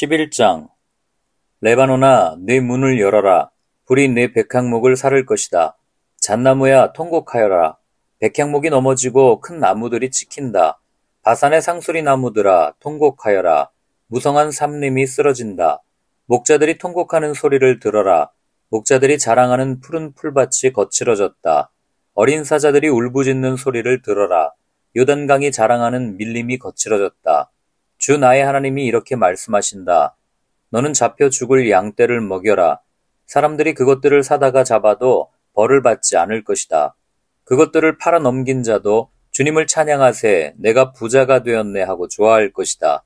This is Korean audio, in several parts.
11장 레바논아, 네 문을 열어라. 불이 네 백향목을 사를 것이다. 잣나무야, 통곡하여라. 백향목이 넘어지고 큰 나무들이 찍힌다. 바산의 상수리 나무들아, 통곡하여라. 무성한 삼림이 쓰러진다. 목자들이 통곡하는 소리를 들어라. 목자들이 자랑하는 푸른 풀밭이 거칠어졌다. 어린 사자들이 울부짖는 소리를 들어라. 요단강이 자랑하는 밀림이 거칠어졌다. 주 나의 하나님이 이렇게 말씀하신다. 너는 잡혀 죽을 양떼를 먹여라. 사람들이 그것들을 사다가 잡아도 벌을 받지 않을 것이다. 그것들을 팔아 넘긴 자도 주님을 찬양하세 내가 부자가 되었네 하고 좋아할 것이다.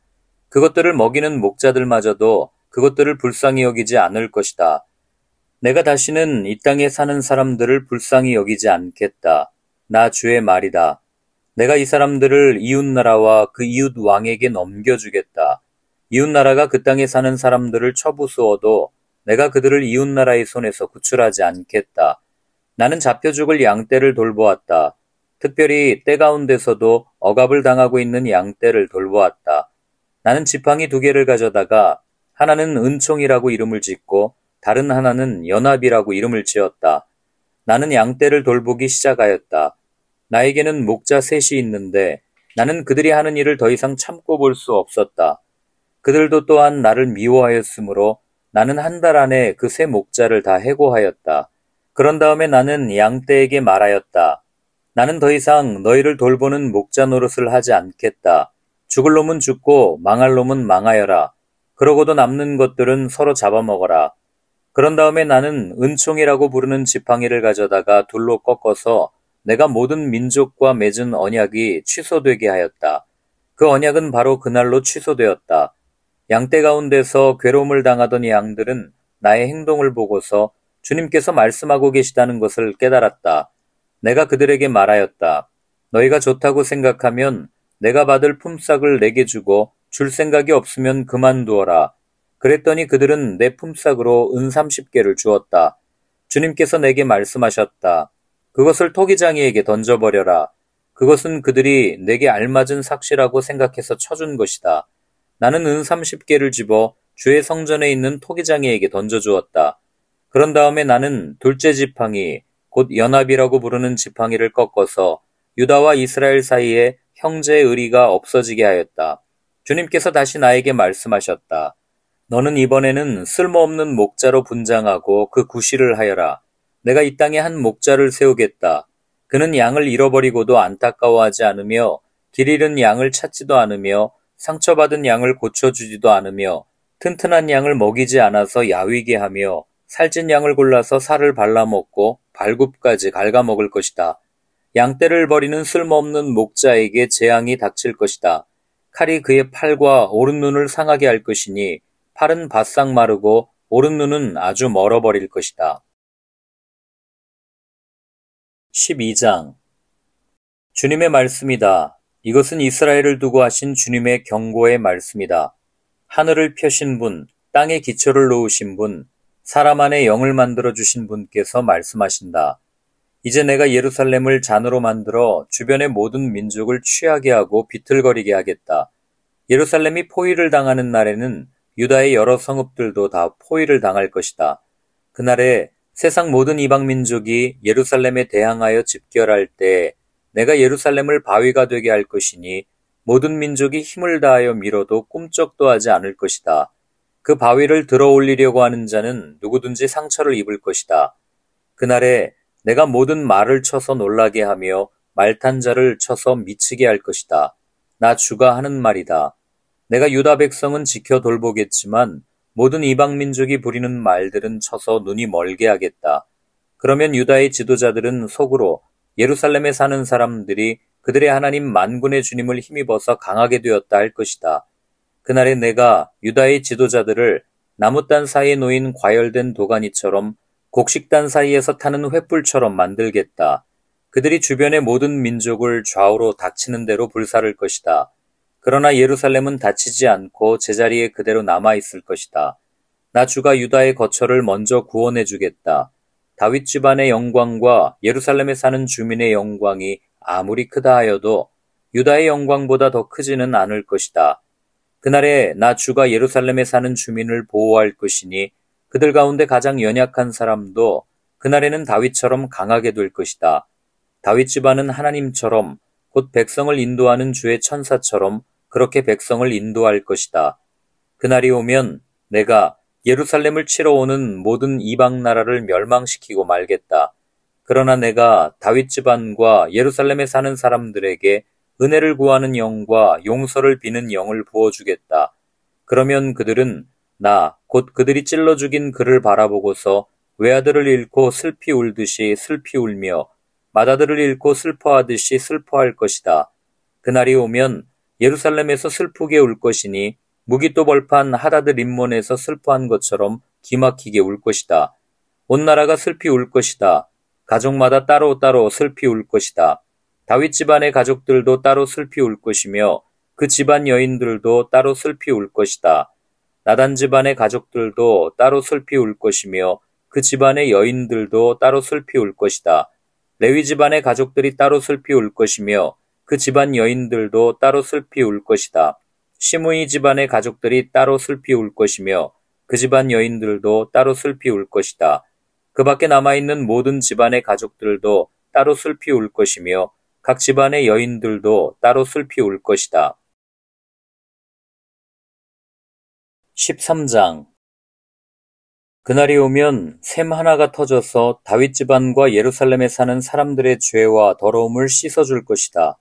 그것들을 먹이는 목자들마저도 그것들을 불쌍히 여기지 않을 것이다. 내가 다시는 이 땅에 사는 사람들을 불쌍히 여기지 않겠다. 나 주의 말이다. 내가 이 사람들을 이웃나라와 그 이웃 왕에게 넘겨주겠다. 이웃나라가 그 땅에 사는 사람들을 쳐부수어도 내가 그들을 이웃나라의 손에서 구출하지 않겠다. 나는 잡혀 죽을 양떼를 돌보았다. 특별히 떼 가운데서도 억압을 당하고 있는 양떼를 돌보았다. 나는 지팡이 2개를 가져다가 하나는 은총이라고 이름을 짓고 다른 하나는 연합이라고 이름을 지었다. 나는 양떼를 돌보기 시작하였다. 나에게는 목자 3이 있는데 나는 그들이 하는 일을 더 이상 참고 볼 수 없었다. 그들도 또한 나를 미워하였으므로 나는 한 달 안에 그 3 목자를 다 해고하였다. 그런 다음에 나는 양떼에게 말하였다. 나는 더 이상 너희를 돌보는 목자 노릇을 하지 않겠다. 죽을 놈은 죽고 망할 놈은 망하여라. 그러고도 남는 것들은 서로 잡아먹어라. 그런 다음에 나는 은총이라고 부르는 지팡이를 가져다가 둘로 꺾어서 내가 모든 민족과 맺은 언약이 취소되게 하였다. 그 언약은 바로 그날로 취소되었다. 양떼 가운데서 괴로움을 당하던 양들은 나의 행동을 보고서 주님께서 말씀하고 계시다는 것을 깨달았다. 내가 그들에게 말하였다. 너희가 좋다고 생각하면 내가 받을 품삯을 내게 주고 줄 생각이 없으면 그만두어라. 그랬더니 그들은 내 품삯으로 은 30개를 주었다. 주님께서 내게 말씀하셨다. 그것을 토기장이에게 던져버려라. 그것은 그들이 내게 알맞은 삭시라고 생각해서 쳐준 것이다. 나는 은 30개를 집어 주의 성전에 있는 토기장이에게 던져주었다. 그런 다음에 나는 둘째 지팡이, 곧 연합이라고 부르는 지팡이를 꺾어서 유다와 이스라엘 사이에 형제의 의리가 없어지게 하였다. 주님께서 다시 나에게 말씀하셨다. 너는 이번에는 쓸모없는 목자로 분장하고 그 구실을 하여라. 내가 이 땅에 한 목자를 세우겠다. 그는 양을 잃어버리고도 안타까워하지 않으며 길 잃은 양을 찾지도 않으며 상처받은 양을 고쳐주지도 않으며 튼튼한 양을 먹이지 않아서 야위게 하며 살찐 양을 골라서 살을 발라먹고 발굽까지 갉아먹을 것이다. 양떼를 버리는 쓸모없는 목자에게 재앙이 닥칠 것이다. 칼이 그의 팔과 오른 눈을 상하게 할 것이니 팔은 바싹 마르고 오른 눈은 아주 멀어버릴 것이다. 12장 주님의 말씀이다. 이것은 이스라엘을 두고 하신 주님의 경고의 말씀이다. 하늘을 펴신 분, 땅에 기초를 놓으신 분, 사람 안에 영을 만들어주신 분께서 말씀하신다. 이제 내가 예루살렘을 잔으로 만들어 주변의 모든 민족을 취하게 하고 비틀거리게 하겠다. 예루살렘이 포위를 당하는 날에는 유다의 여러 성읍들도 다 포위를 당할 것이다. 그날에 세상 모든 이방 민족이 예루살렘에 대항하여 집결할 때 내가 예루살렘을 바위가 되게 할 것이니 모든 민족이 힘을 다하여 밀어도 꿈쩍도 하지 않을 것이다. 그 바위를 들어 올리려고 하는 자는 누구든지 상처를 입을 것이다. 그날에 내가 모든 말을 쳐서 놀라게 하며 말탄 자를 쳐서 미치게 할 것이다. 나 주가 하는 말이다. 내가 유다 백성은 지켜 돌보겠지만 모든 이방 민족이 부리는 말들은 쳐서 눈이 멀게 하겠다. 그러면 유다의 지도자들은 속으로 예루살렘에 사는 사람들이 그들의 하나님 만군의 주님을 힘입어서 강하게 되었다 할 것이다. 그날에 내가 유다의 지도자들을 나무단 사이에 놓인 과열된 도가니처럼 곡식단 사이에서 타는 횃불처럼 만들겠다. 그들이 주변의 모든 민족을 좌우로 닥치는 대로 불사를 것이다. 그러나 예루살렘은 다치지 않고 제자리에 그대로 남아있을 것이다. 나 주가 유다의 거처를 먼저 구원해 주겠다. 다윗 집안의 영광과 예루살렘에 사는 주민의 영광이 아무리 크다 하여도 유다의 영광보다 더 크지는 않을 것이다. 그날에 나 주가 예루살렘에 사는 주민을 보호할 것이니 그들 가운데 가장 연약한 사람도 그날에는 다윗처럼 강하게 될 것이다. 다윗 집안은 하나님처럼 곧 백성을 인도하는 주의 천사처럼 그렇게 백성을 인도할 것이다. 그날이 오면 내가 예루살렘을 치러 오는 모든 이방 나라를 멸망시키고 말겠다. 그러나 내가 다윗 집안과 예루살렘에 사는 사람들에게 은혜를 구하는 영과 용서를 비는 영을 부어주겠다. 그러면 그들은 나, 곧 그들이 찔러 죽인 그를 바라보고서 외아들을 잃고 슬피 울듯이 슬피 울며 맏아들을 잃고 슬퍼하듯이 슬퍼할 것이다. 그날이 오면 예루살렘에서 슬프게 울 것이니 무기또 벌판 하다드 림몬에서 슬퍼한 것처럼 기막히게 울 것이다. 온 나라가 슬피 울 것이다. 가족마다 따로따로 슬피 울 것이다. 다윗 집안의 가족들도 따로 슬피 울 것이며 그 집안 여인들도 따로 슬피 울 것이다. 나단 집안의 가족들도 따로 슬피 울 것이며 그 집안의 여인들도 따로 슬피 울 것이다. 레위 집안의 가족들이 따로 슬피 울 것이며 그 집안 여인들도 따로 슬피 울 것이다. 시므이 집안의 가족들이 따로 슬피 울 것이며 그 집안 여인들도 따로 슬피 울 것이다. 그 밖에 남아있는 모든 집안의 가족들도 따로 슬피 울 것이며 각 집안의 여인들도 따로 슬피 울 것이다. 13장 그날이 오면 샘 하나가 터져서 다윗 집안과 예루살렘에 사는 사람들의 죄와 더러움을 씻어줄 것이다.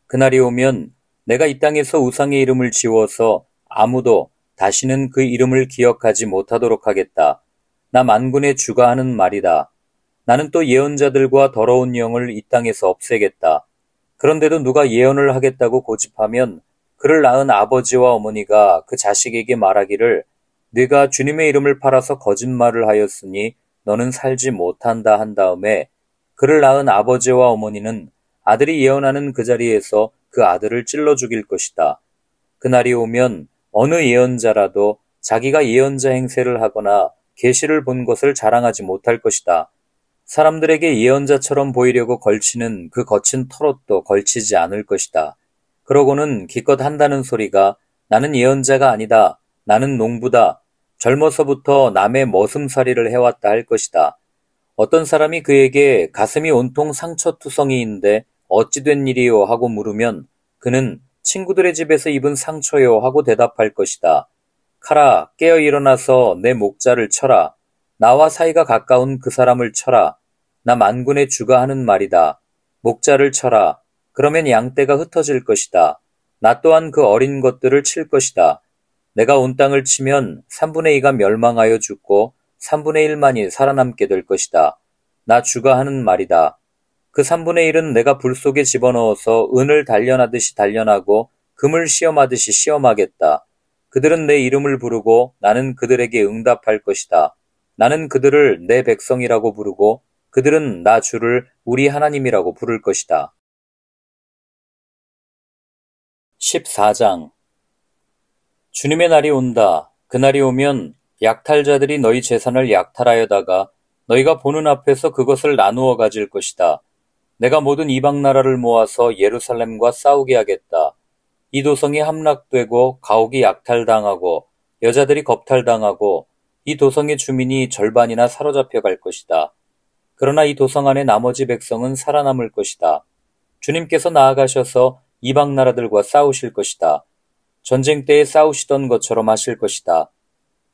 그날이 오면 내가 이 땅에서 우상의 이름을 지워서 아무도 다시는 그 이름을 기억하지 못하도록 하겠다. 나 만군의 주가 하는 말이다. 나는 또 예언자들과 더러운 영을 이 땅에서 없애겠다. 그런데도 누가 예언을 하겠다고 고집하면 그를 낳은 아버지와 어머니가 그 자식에게 말하기를 네가 주님의 이름을 팔아서 거짓말을 하였으니 너는 살지 못한다 한 다음에 그를 낳은 아버지와 어머니는 아들이 예언하는 그 자리에서 그 아들을 찔러 죽일 것이다. 그날이 오면 어느 예언자라도 자기가 예언자 행세를 하거나 계시를 본 것을 자랑하지 못할 것이다. 사람들에게 예언자처럼 보이려고 걸치는 그 거친 털옷도 걸치지 않을 것이다. 그러고는 기껏 한다는 소리가 나는 예언자가 아니다. 나는 농부다. 젊어서부터 남의 머슴살이를 해왔다 할 것이다. 어떤 사람이 그에게 가슴이 온통 상처투성이인데 어찌 된 일이요 하고 물으면 그는 친구들의 집에서 입은 상처요 하고 대답할 것이다. 카라, 깨어 일어나서 내 목자를 쳐라. 나와 사이가 가까운 그 사람을 쳐라. 나 만군의 주가 하는 말이다. 목자를 쳐라. 그러면 양떼가 흩어질 것이다. 나 또한 그 어린 것들을 칠 것이다. 내가 온 땅을 치면 3분의 2가 멸망하여 죽고 3분의 1만이 살아남게 될 것이다. 나 주가 하는 말이다. 그 3분의 1은 내가 불 속에 집어넣어서 은을 단련하듯이 단련하고 금을 시험하듯이 시험하겠다. 그들은 내 이름을 부르고 나는 그들에게 응답할 것이다. 나는 그들을 내 백성이라고 부르고 그들은 나 주를 우리 하나님이라고 부를 것이다. 14장 주님의 날이 온다. 그날이 오면 약탈자들이 너희 재산을 약탈하여다가 너희가 보는 앞에서 그것을 나누어 가질 것이다. 내가 모든 이방 나라를 모아서 예루살렘과 싸우게 하겠다. 이 도성이 함락되고 가옥이 약탈당하고 여자들이 겁탈당하고 이 도성의 주민이 절반이나 사로잡혀 갈 것이다. 그러나 이 도성 안에 나머지 백성은 살아남을 것이다. 주님께서 나아가셔서 이방 나라들과 싸우실 것이다. 전쟁 때에 싸우시던 것처럼 하실 것이다.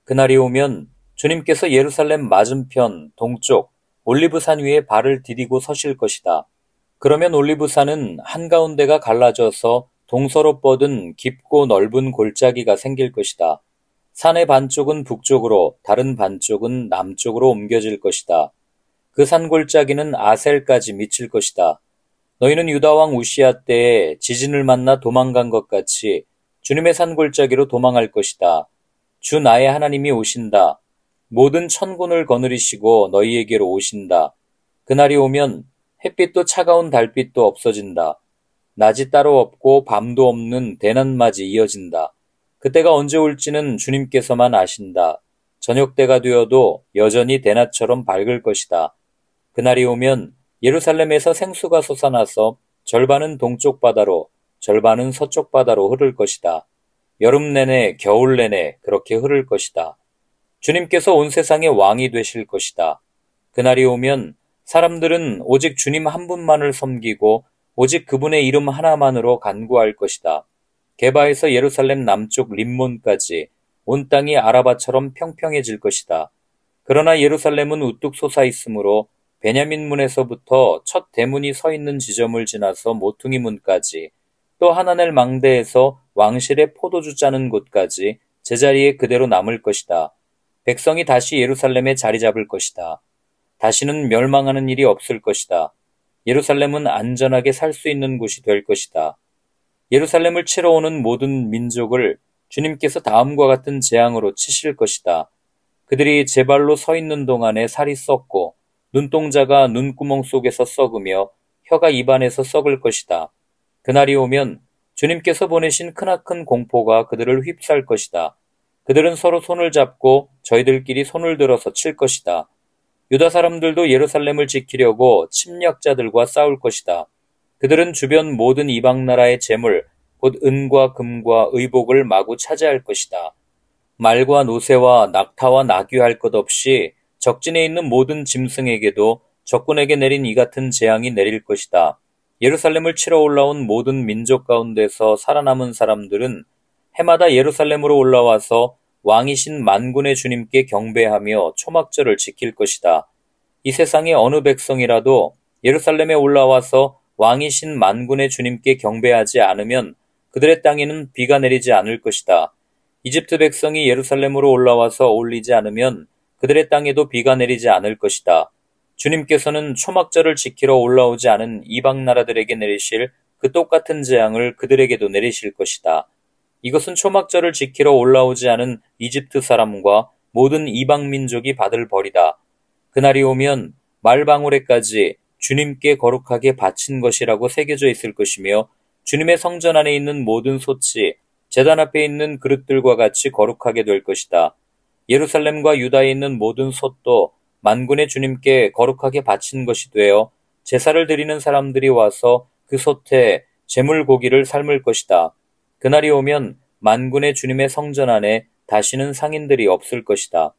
그날이 오면 주님께서 예루살렘 맞은편 동쪽 올리브산 위에 발을 디디고 서실 것이다. 그러면 올리브산은 한가운데가 갈라져서 동서로 뻗은 깊고 넓은 골짜기가 생길 것이다. 산의 반쪽은 북쪽으로 다른 반쪽은 남쪽으로 옮겨질 것이다. 그 산 골짜기는 아셀까지 미칠 것이다. 너희는 유다왕 우시야 때에 지진을 만나 도망간 것 같이 주님의 산 골짜기로 도망할 것이다. 주 나의 하나님이 오신다. 모든 천군을 거느리시고 너희에게로 오신다. 그날이 오면 햇빛도 차가운 달빛도 없어진다. 낮이 따로 없고 밤도 없는 대낮맞이 이어진다. 그때가 언제 올지는 주님께서만 아신다. 저녁 때가 되어도 여전히 대낮처럼 밝을 것이다. 그날이 오면 예루살렘에서 생수가 솟아나서 절반은 동쪽 바다로 절반은 서쪽 바다로 흐를 것이다. 여름 내내, 겨울 내내 그렇게 흐를 것이다. 주님께서 온 세상의 왕이 되실 것이다. 그날이 오면 사람들은 오직 주님 한 분만을 섬기고 오직 그분의 이름 하나만으로 간구할 것이다. 게바에서 예루살렘 남쪽 림몬까지 온 땅이 아라바처럼 평평해질 것이다. 그러나 예루살렘은 우뚝 솟아 있으므로 베냐민 문에서부터 첫 대문이 서 있는 지점을 지나서 모퉁이 문까지 또 하나넬 망대에서 왕실의 포도주 짜는 곳까지 제자리에 그대로 남을 것이다. 백성이 다시 예루살렘에 자리 잡을 것이다. 다시는 멸망하는 일이 없을 것이다. 예루살렘은 안전하게 살 수 있는 곳이 될 것이다. 예루살렘을 치러 오는 모든 민족을 주님께서 다음과 같은 재앙으로 치실 것이다. 그들이 제 발로 서 있는 동안에 살이 썩고 눈동자가 눈구멍 속에서 썩으며 혀가 입안에서 썩을 것이다. 그날이 오면 주님께서 보내신 크나큰 공포가 그들을 휩쌀 것이다. 그들은 서로 손을 잡고 저희들끼리 손을 들어서 칠 것이다. 유다 사람들도 예루살렘을 지키려고 침략자들과 싸울 것이다. 그들은 주변 모든 이방 나라의 재물, 곧 은과 금과 의복을 마구 차지할 것이다. 말과 노새와 낙타와 나귀할 것 없이 적진에 있는 모든 짐승에게도 적군에게 내린 이 같은 재앙이 내릴 것이다. 예루살렘을 치러 올라온 모든 민족 가운데서 살아남은 사람들은 해마다 예루살렘으로 올라와서 왕이신 만군의 주님께 경배하며 초막절을 지킬 것이다. 이 세상의 어느 백성이라도 예루살렘에 올라와서 왕이신 만군의 주님께 경배하지 않으면 그들의 땅에는 비가 내리지 않을 것이다. 이집트 백성이 예루살렘으로 올라와서 어울리지 않으면 그들의 땅에도 비가 내리지 않을 것이다. 주님께서는 초막절을 지키러 올라오지 않은 이방 나라들에게 내리실 그 똑같은 재앙을 그들에게도 내리실 것이다. 이것은 초막절을 지키러 올라오지 않은 이집트 사람과 모든 이방 민족이 받을 벌이다. 그날이 오면 말방울에까지 주님께 거룩하게 바친 것이라고 새겨져 있을 것이며 주님의 성전 안에 있는 모든 솥이 제단 앞에 있는 그릇들과 같이 거룩하게 될 것이다. 예루살렘과 유다에 있는 모든 솥도 만군의 주님께 거룩하게 바친 것이 되어 제사를 드리는 사람들이 와서 그 솥에 제물 고기를 삶을 것이다. 그날이 오면 만군의 주님의 성전 안에 다시는 상인들이 없을 것이다.